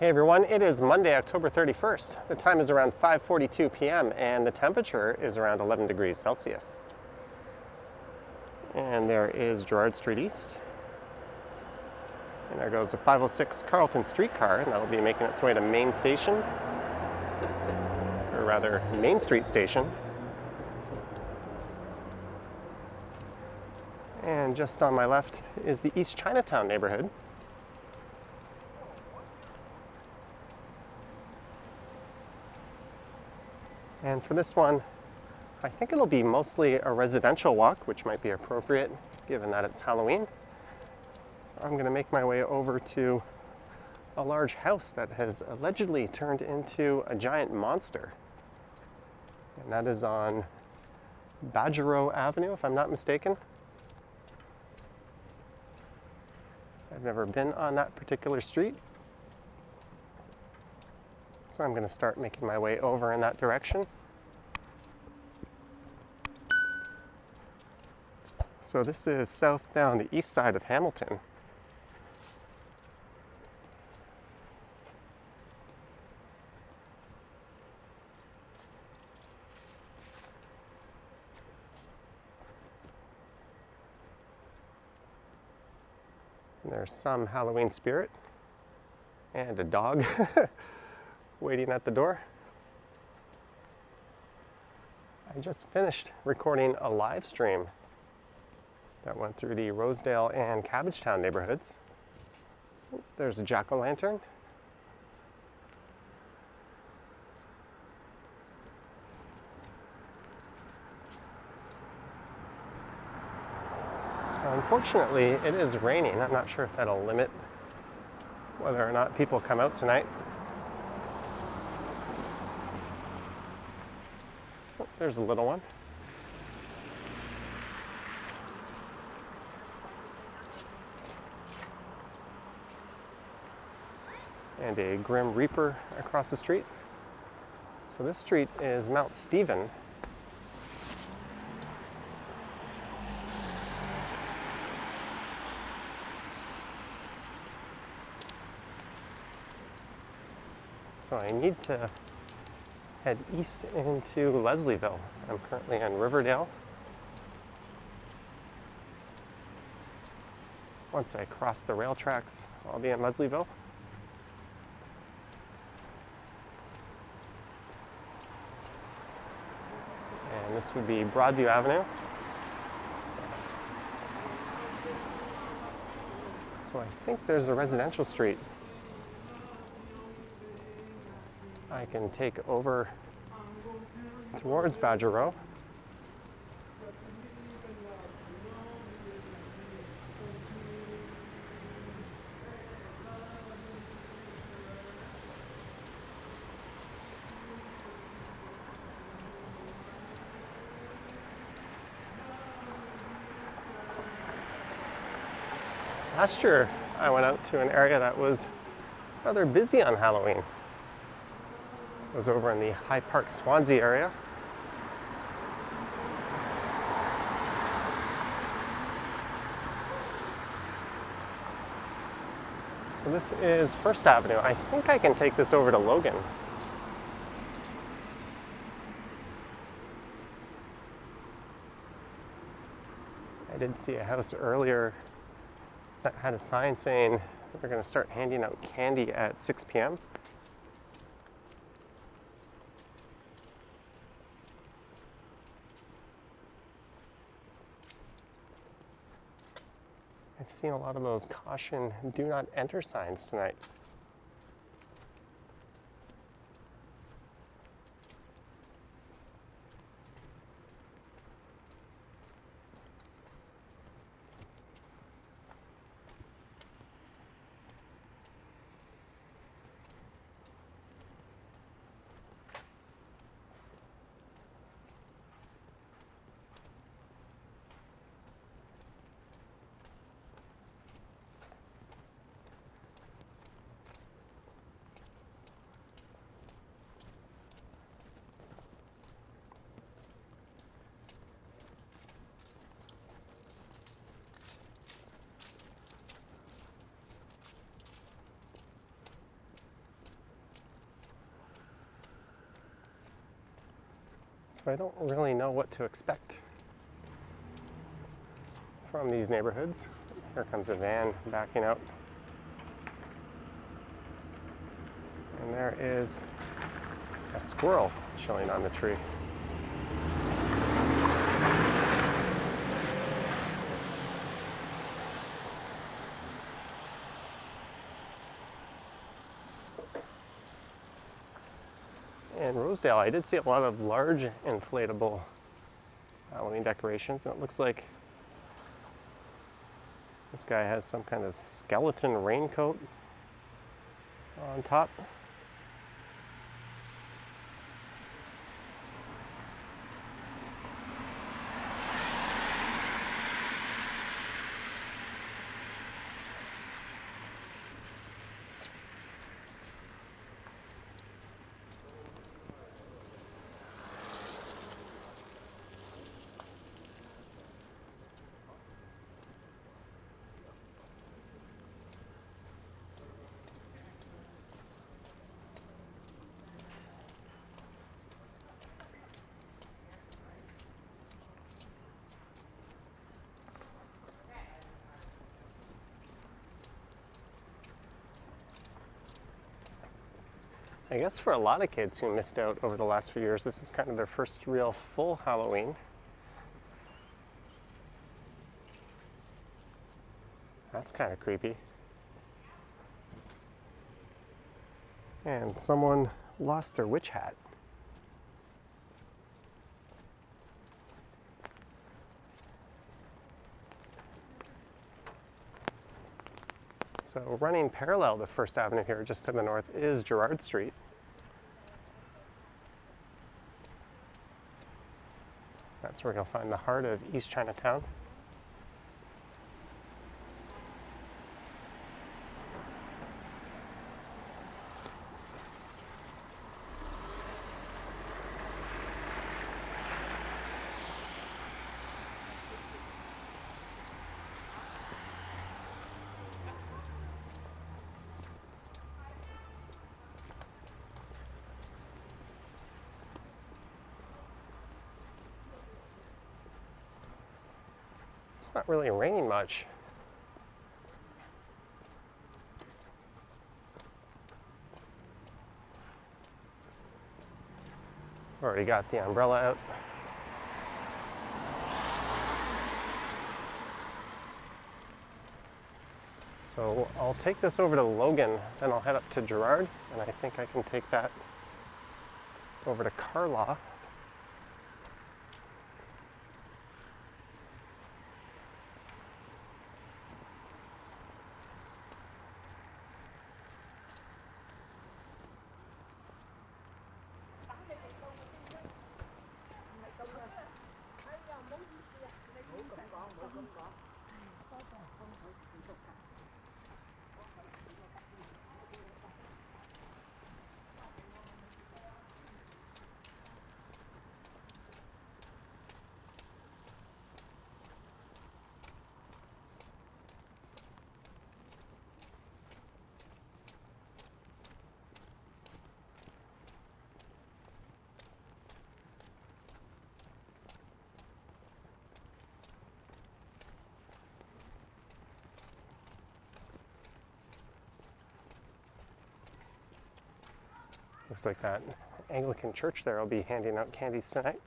Hey everyone, it is Monday, October 31st. The time is around 5:42 p.m. and the temperature is around 11 degrees Celsius. And there is Gerrard Street East. And there goes a 506 Carlton streetcar, and that'll be making its way to Main Station, or rather Main Street Station. And just on my left is the East Chinatown neighborhood. And for this one, I think it'll be mostly a residential walk, which might be appropriate given that it's Halloween. I'm going to make my way over to a large house that has allegedly turned into a giant monster. And that is on Badgerow Avenue, if I'm not mistaken. I've never been on that particular street. So I'm going to start making my way over in that direction. So this is south down the east side of Hamilton. And there's some Halloween spirit and a dog waiting at the door. I just finished recording a live stream that went through the Rosedale and Cabbagetown neighborhoods. There's a jack-o'-lantern. Unfortunately, it is raining. I'm not sure if that'll limit whether or not people come out tonight. Oh, there's a little one. And a Grim Reaper across the street. So this street is Mountstephen. So I need to head east into Leslieville. I'm currently on Riverdale. Once I cross the rail tracks, I'll be in Leslieville. And this would be Broadview Avenue. So I think there's a residential street I can take over towards Badgerow. Last year, I went out to an area that was rather busy on Halloween. It was over in the High Park, Swansea area. So this is First Avenue. I think I can take this over to Logan. I did see a house earlier that had a sign saying they're going to start handing out candy at 6 p.m. I've seen a lot of those caution, do not enter signs tonight. So I don't really know what to expect from these neighborhoods. Here comes a van backing out. And there is a squirrel chilling on the tree. In Rosedale, I did see a lot of large inflatable Halloween decorations, and it looks like this guy has some kind of skeleton raincoat on top. I guess for a lot of kids who missed out over the last few years, this is kind of their first real full Halloween. That's kind of creepy. And someone lost their witch hat. So running parallel to First Avenue here, just to the north, is Gerrard Street. That's where you'll find the heart of East Chinatown. It's not really raining much. Already got the umbrella out. So I'll take this over to Logan, then I'll head up to Gerrard, and I think I can take that over to Carlaw. Looks like that Anglican church there will be handing out candies tonight.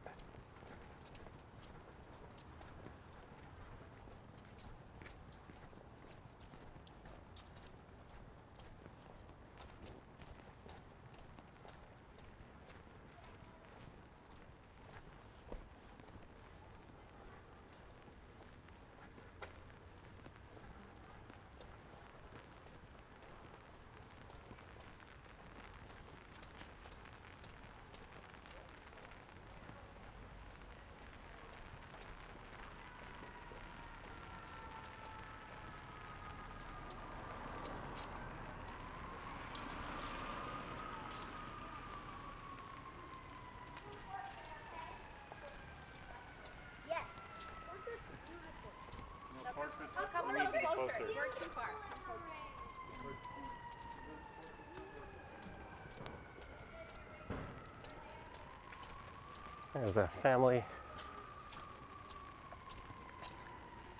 There's a family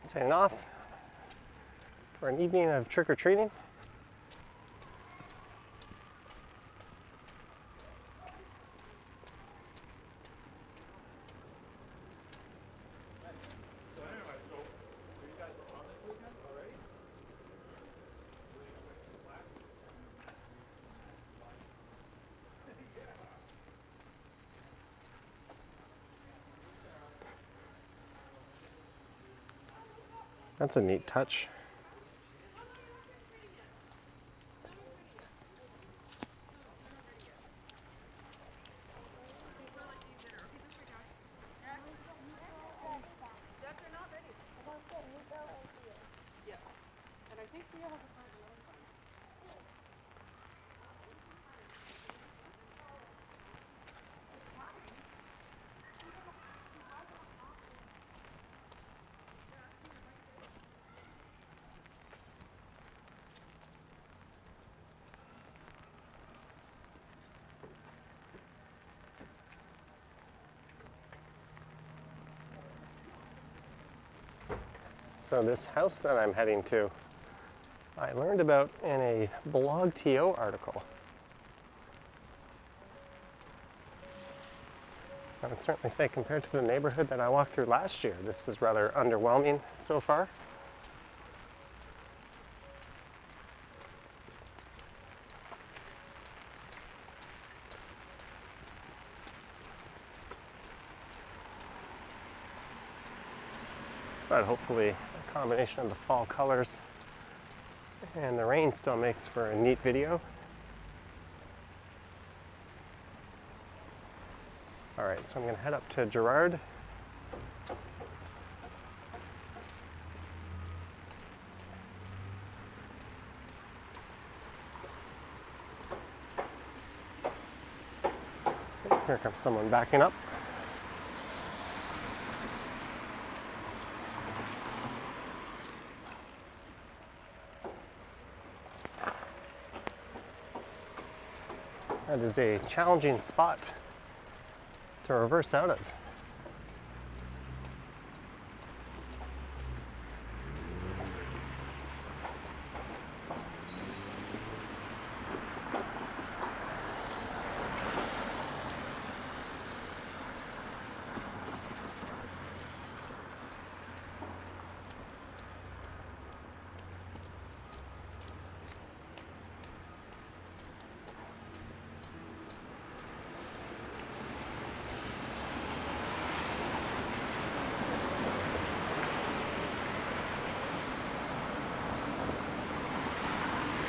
setting off for an evening of trick-or-treating. That's a neat touch. So this house that I'm heading to, I learned about in a blog TO article. I would certainly say compared to the neighborhood that I walked through last year, this is rather underwhelming so far. But hopefully a combination of the fall colors and the rain still makes for a neat video. All right, so I'm gonna head up to Gerrard. Here comes someone backing up. That is a challenging spot to reverse out of.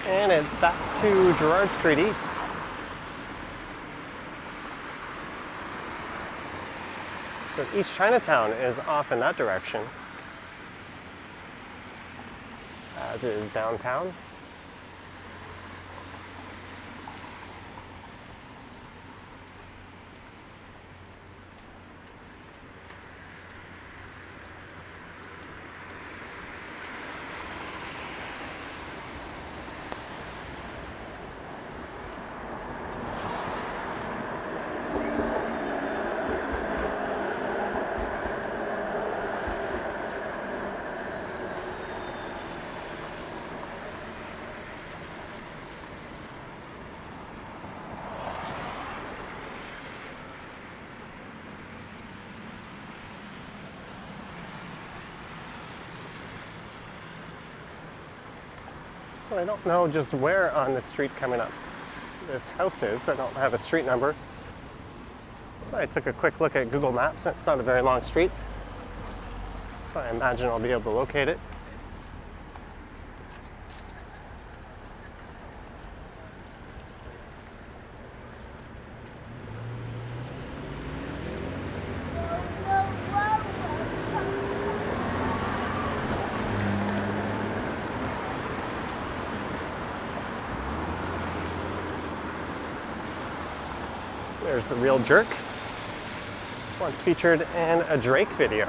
And it's back to Gerrard Street East. So East Chinatown is off in that direction, as is downtown. So I don't know just where on the street coming up this house is. I don't have a street number. I took a quick look at Google Maps, and it's not a very long street. So I imagine I'll be able to locate it. There's the real jerk, once featured in a Drake video.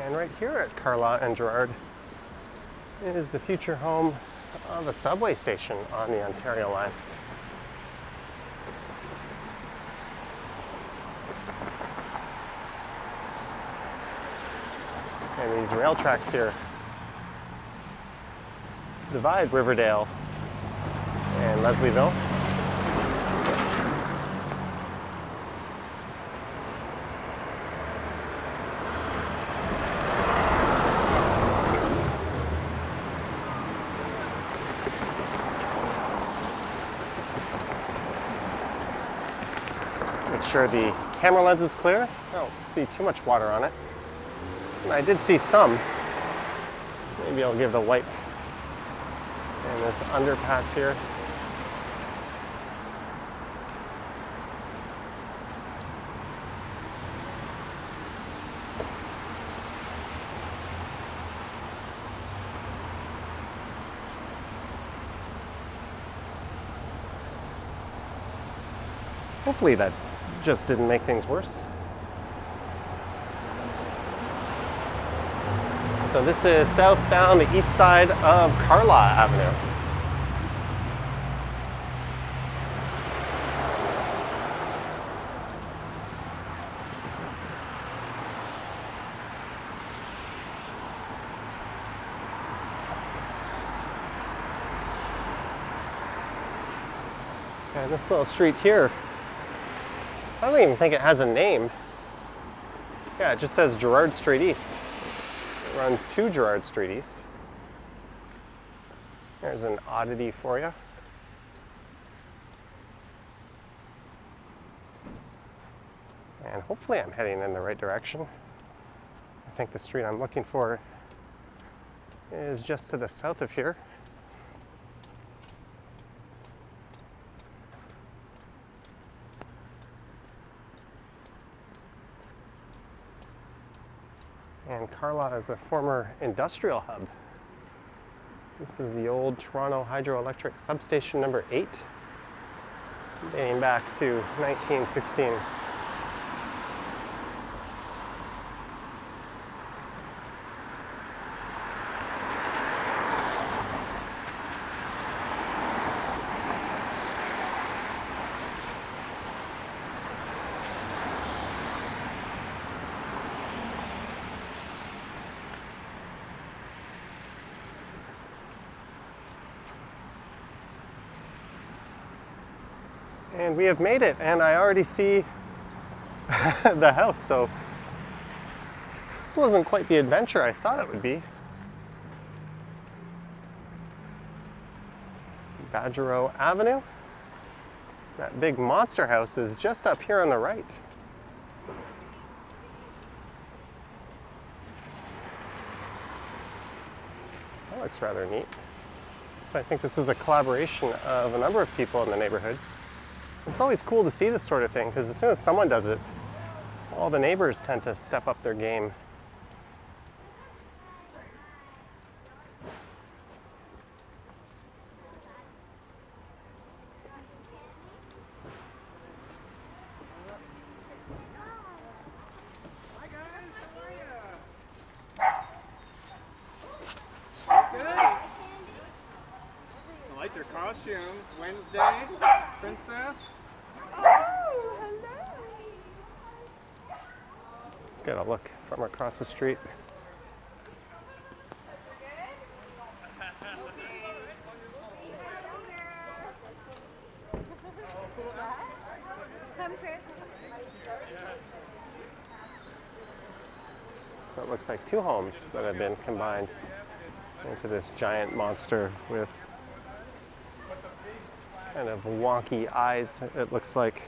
And right here at Carlaw and Gerrard is the future home of a subway station on the Ontario line. And these rail tracks here divide Riverdale and Leslieville. Make sure the camera lens is clear. I don't see too much water on it. And I did see some. Maybe I'll give it a wipe. And this underpass here. Hopefully that just didn't make things worse. So this is southbound the east side of Carlaw Avenue. And this little street here, I don't even think it has a name. Yeah, it just says Gerrard Street East. It runs to Gerrard Street East. There's an oddity for you. And hopefully I'm heading in the right direction. I think the street I'm looking for is just to the south of here. And Carlaw is a former industrial hub. This is the old Toronto Hydroelectric Substation number 8, dating back to 1916. And we have made it, and I already see the house, so this wasn't quite the adventure I thought it would be. Badgerow Avenue. That big monster house is just up here on the right. That looks rather neat. So I think this is a collaboration of a number of people in the neighborhood. It's always cool to see this sort of thing, because as soon as someone does it, all the neighbors tend to step up their game. Hi guys, how are you? Good. I like their costumes. Wednesday, princess. Oh, hello. Let's get a look from across the street. Come, Chris. So it looks like two homes that have been combined into this giant monster with kind of wonky eyes, it looks like.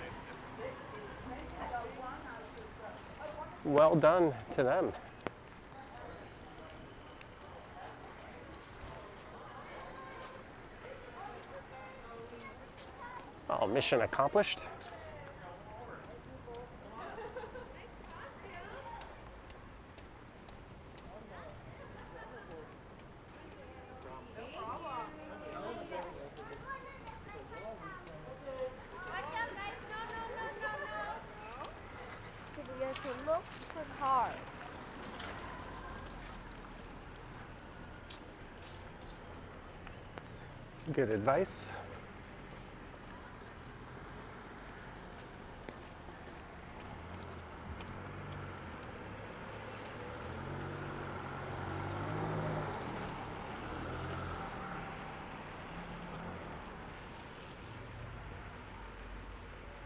Well done to them. Oh, mission accomplished. To look for cars. Good advice.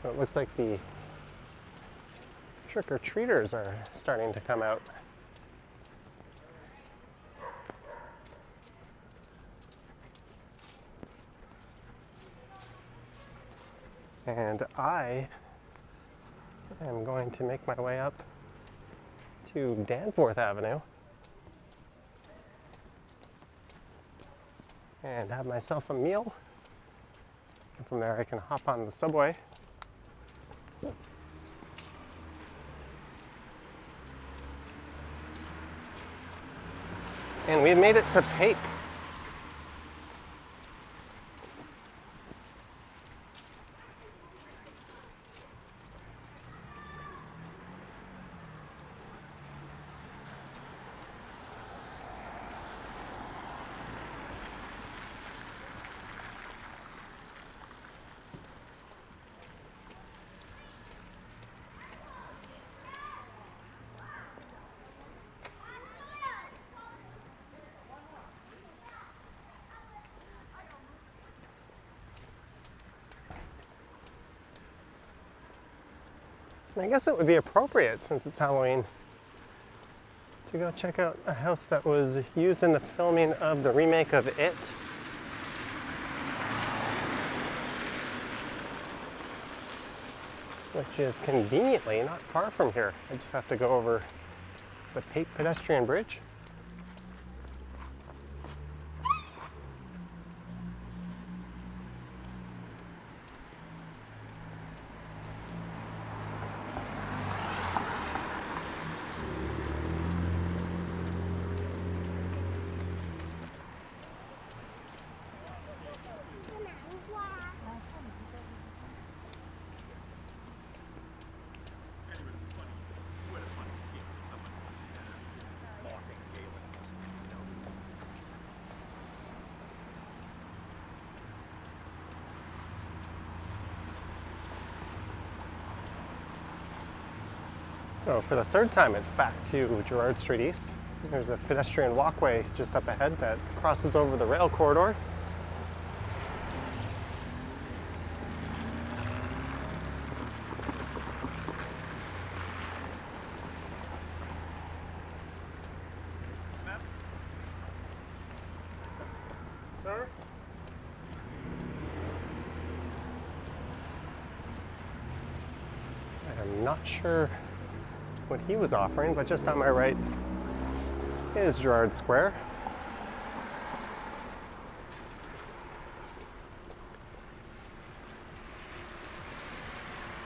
It looks like the trick-or-treaters are starting to come out. And I am going to make my way up to Danforth Avenue and have myself a meal. And from there I can hop on the subway and we've made it to Pape. I guess it would be appropriate, since it's Halloween, to go check out a house that was used in the filming of the remake of It. Which is conveniently not far from here. I just have to go over the Pape pedestrian bridge. So for the third time, it's back to Gerrard Street East. There's a pedestrian walkway just up ahead that crosses over the rail corridor. Sir? I'm not sure what he was offering, but just on my right is Gerrard Square.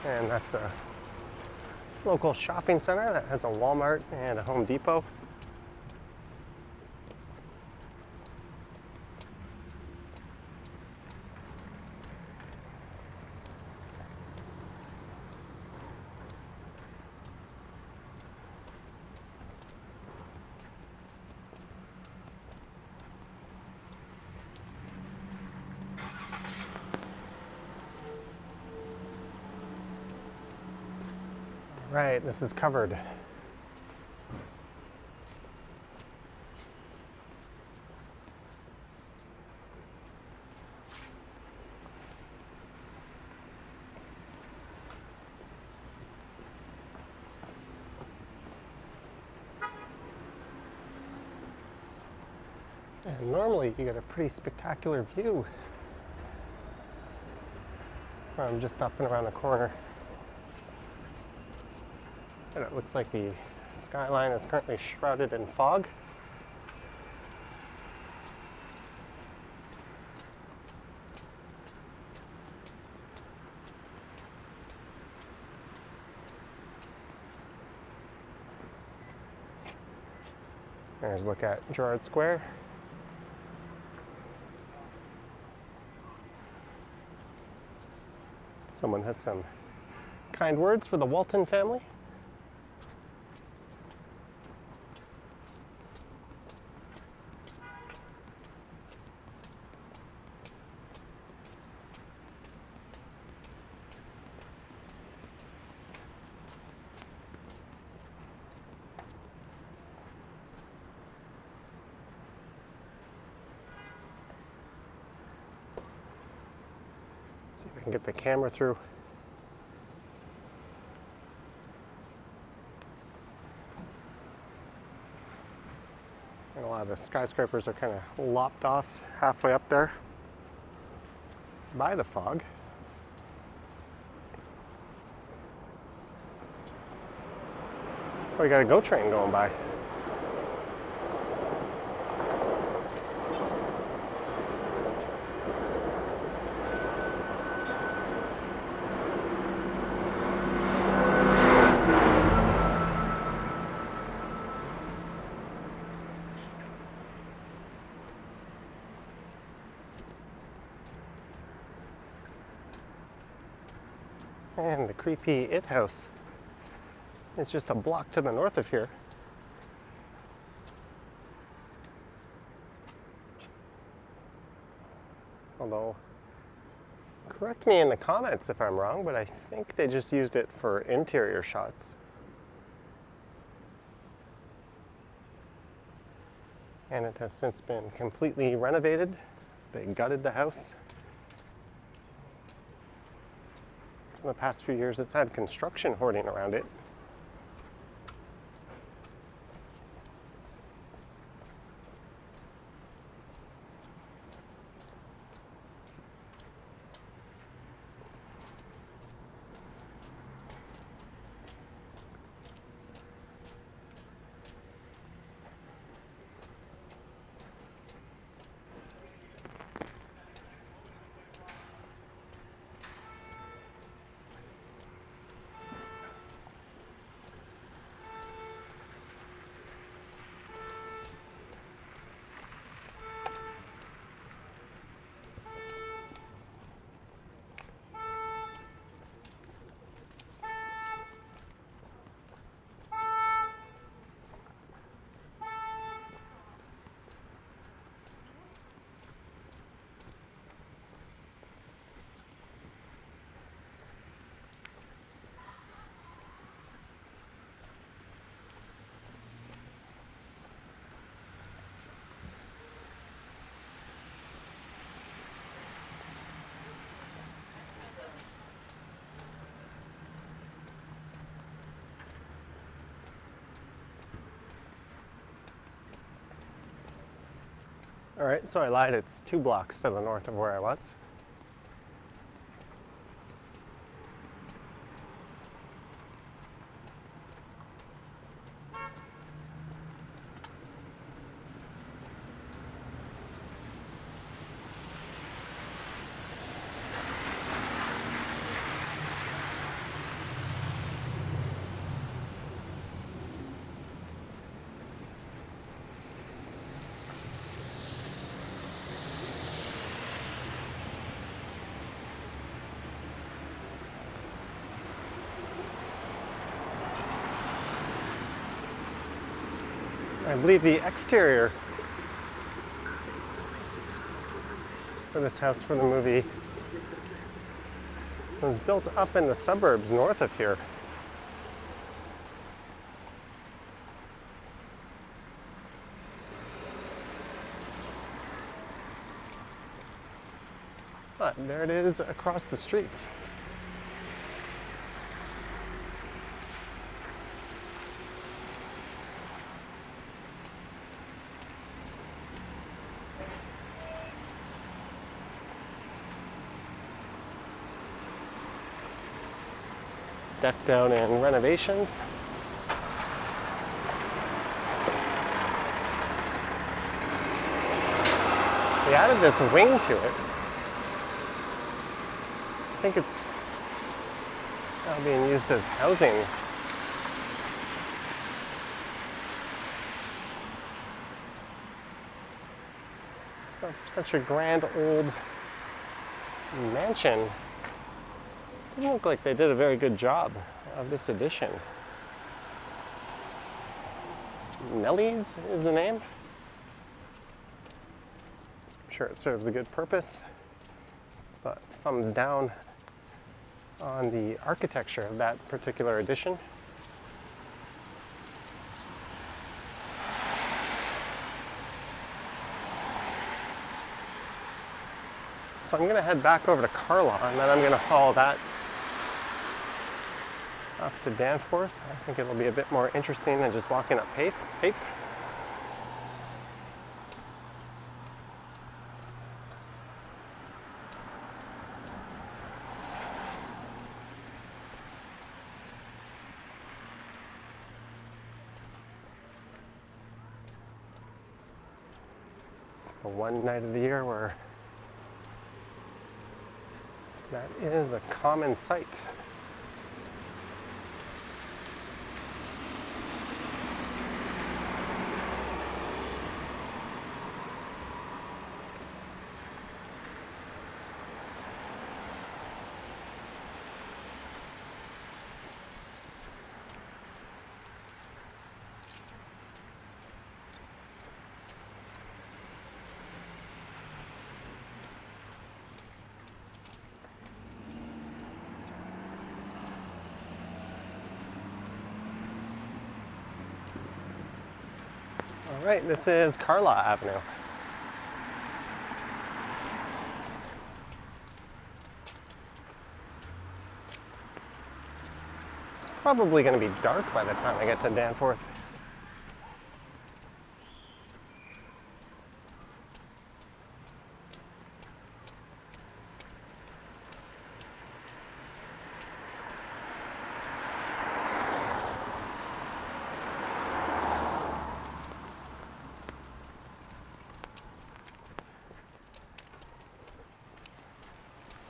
And that's a local shopping center that has a Walmart and a Home Depot. Right, this is covered. And normally you get a pretty spectacular view from just up and around the corner. And it looks like the skyline is currently shrouded in fog. There's a look at Gerrard Square. Someone has some kind words for the Walton family. See if I can get the camera through And a lot of the skyscrapers are kind of lopped off halfway up there by the fog. Oh, you got a GO train going by. And the creepy It house is just a block to the north of here. Although, correct me in the comments if I'm wrong, but I think they just used it for interior shots. And it has since been completely renovated. They gutted the house. In the past few years, it's had construction hoarding around it. All right, so I lied, it's 2 blocks to the north of where I was. I believe the exterior for this house for the movie was built up in the suburbs north of here. But there it is across the street. Decked out in renovations. They added this wing to it. I think it's now being used as housing. For such a grand old mansion. Doesn't look like they did a very good job of this addition. Nellie's is the name. I'm sure it serves a good purpose, but thumbs down on the architecture of that particular addition. So I'm going to head back over to Carlaw, and then I'm going to follow that up to Danforth. I think it'll be a bit more interesting than just walking up Pape. the one night of the year where that is a common sight. All right, this is Carlaw Avenue. It's probably going to be dark by the time I get to Danforth.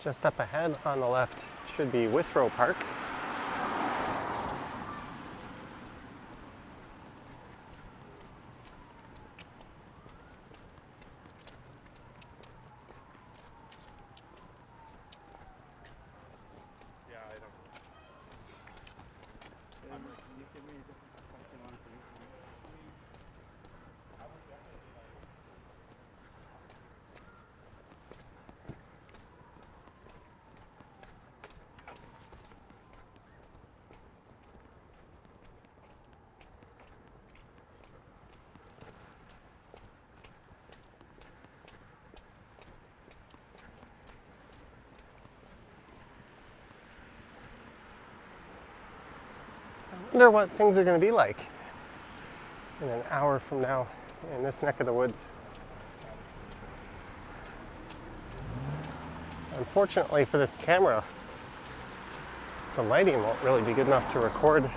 Just up ahead on the left should be Withrow Park. Yeah, I don't. Can you give me a different perspective on things? I wonder what things are going to be like in an hour from now in this neck of the woods. Unfortunately for this camera, the lighting won't really be good enough to record.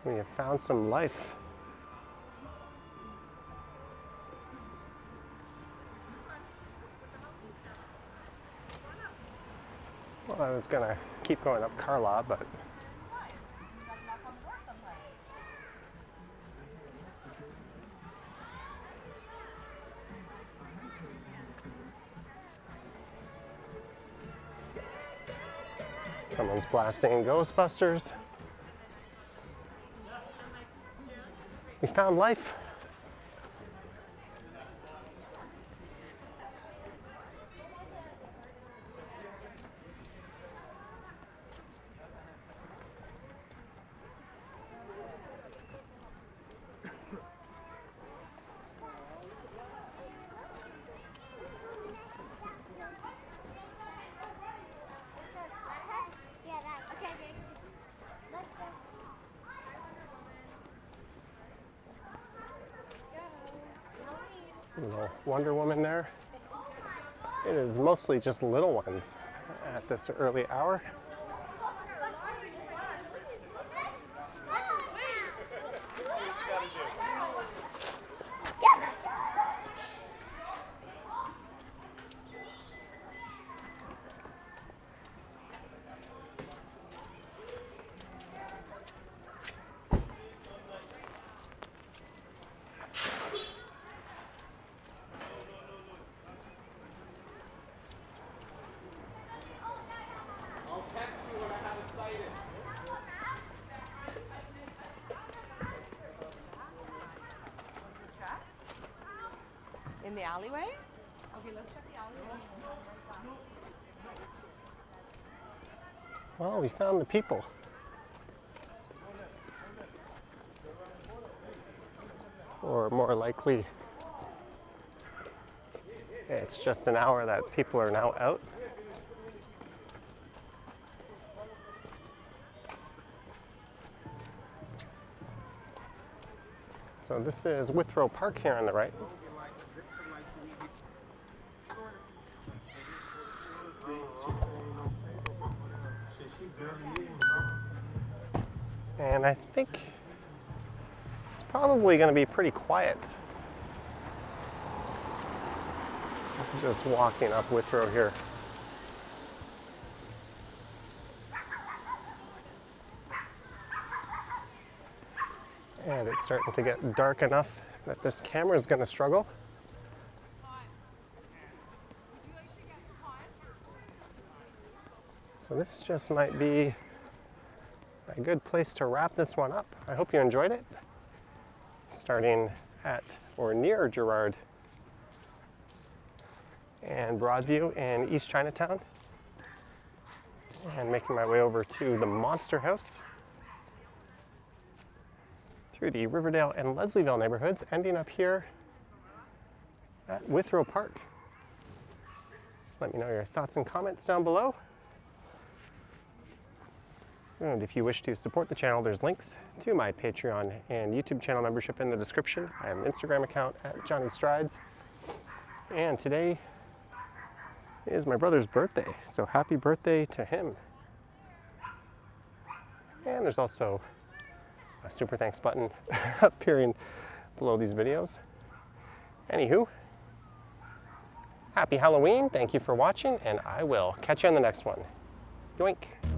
We have found some life. Well, I was gonna keep going up Carlaw, but someone's blasting Ghostbusters. We found life. Little Wonder Woman there. It is mostly just little ones at this early hour. In the alleyway? Okay, let's check the alleyway. Well, we found the people. Or more likely, It's just an hour that people are now out. So this is Withrow Park here on the right. And I think it's probably going to be pretty quiet. Just walking up Withrow here. And it's starting to get dark enough that this camera is going to struggle. So this just might be a good place to wrap this one up. I hope you enjoyed it. Starting at or near Gerrard and Broadview in East Chinatown, and making my way over to the Monster House through the Riverdale and Leslieville neighborhoods, ending up here at Withrow Park. Let me know your thoughts and comments down below. And if you wish to support the channel, there's links to my Patreon and YouTube channel membership in the description. I have an Instagram account at Johnny Strides. And today is my brother's birthday, so happy birthday to him. And there's also a super thanks button appearing below these videos. Anywho, happy Halloween, thank you for watching, and I will catch you on the next one. Yoink.